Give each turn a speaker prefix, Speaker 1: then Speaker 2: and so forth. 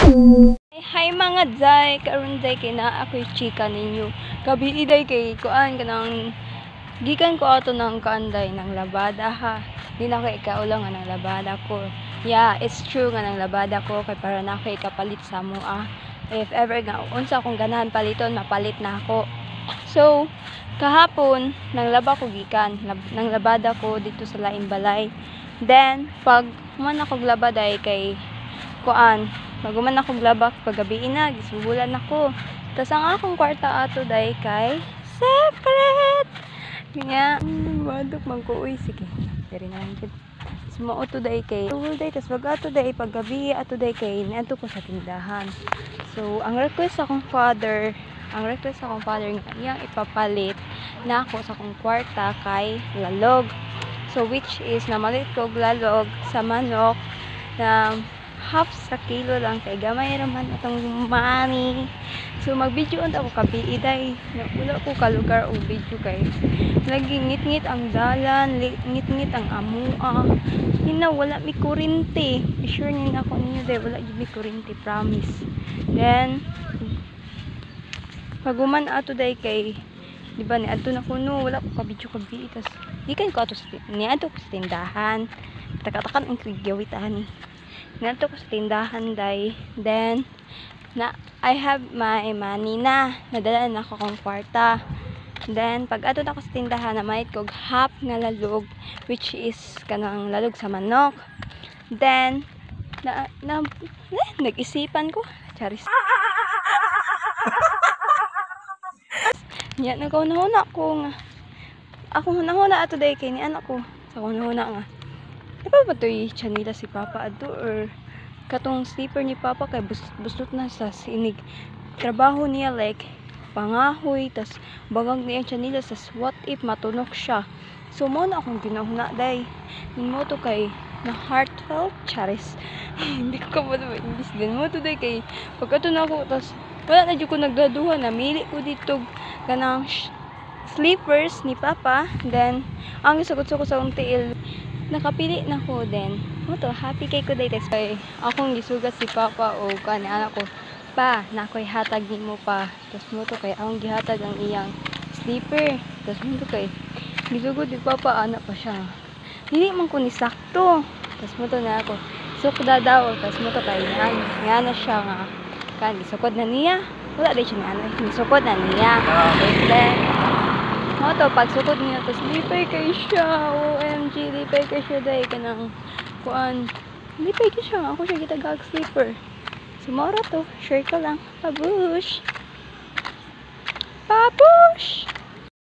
Speaker 1: Hi mga Zay, karon day kay na ako'y chika ninyo. Gabi day kay kuan kanang gikan ko ato ng kaanday ng labada ha. Di na ko ikaulang nga ng labada ko. Yeah, it's true nga ng labada ko kay para na ako ikapalit sa mua. If ever nga unsa akong ganahan paliton, mapalit na ako. So, kahapon nang laba ko gikan, nang labada ko dito sa laing balay. Then, pag man ako labaday kay kuan, maguman ako glabak paggabi na gisubulan ako. Tas ang akong kwarta ato day kay secret nya wadok man ko uy sige diri na lang gid sumo to day kay all day tas wag ato day paggabi ato day kay niadto ko sa tindahan. So ang request sa akong father nga iyang ipapalit na ako sa akong kwarta kay lalog. So which is namalit ko lalog sa manok na half sa kilo lang kay gamay raman atong money. So mag-video unta ako kabi day. Wala ko ka lugar o video kay lagi ngit-ngit ang dalan, ngit-ngit ang amua. Hina wala mi kuryente. Sure ni na ko ninyo day wala gyud mi kuryente, promise. Then paguman ato day kay di ba ni adto na kuno wala ko ka video kabi tas gikan ko ato sa niadto ko sa tindahan. Taka-takan ang krigyawit ani. Nandito ko sa tindahan day. Then I have my money na. Nadala na ako kong kwarta. Then pag ato na ako sa tindahan na may kog half nga lalog which is kanang lalog sa manok. Then nag-isipan ko. Charis. Nya nagkauna-una ko nga. Ako hunahuna ato day kay ni anak ko. Sa hunahuna nga. Di ba ito'y chanila si Papa ato or katong sleeper ni Papa kay bustot na sa sinig. Trabaho niya like pangahoy tas bagang niya chanila sa what if matunok siya. So mo na akong ginahuna day. Mo to kay na heartfelt charis. Hindi ko kabalo ba English din mo to day kay pagkato na ako tas wala na jud ko nagdaduhan na mili ko dito kanang sleepers ni Papa. Then ang isagot-sagot sa untiil nakapili na ko din. Moto happy kay ko day text kay akong gisugat si Papa o kani anak ko pa nakoy hatag nimo pa. Tas moto kay akong gihatag ang iyang sleeper. Tas moto kay gisugod ni Papa anak pa siya. Dili man ko ni sakto. Tas moto na ako sukda daw. Tas moto kay nga na siya nga kan sukod na niya. Wala day siya na sukod na niya. Then moto pag sukod niya tas lipay kay siya. OMG lipay kay siya day kanang kuan lipay kay siya ako siya gitagag sleeper. Sumara to share ko lang pabush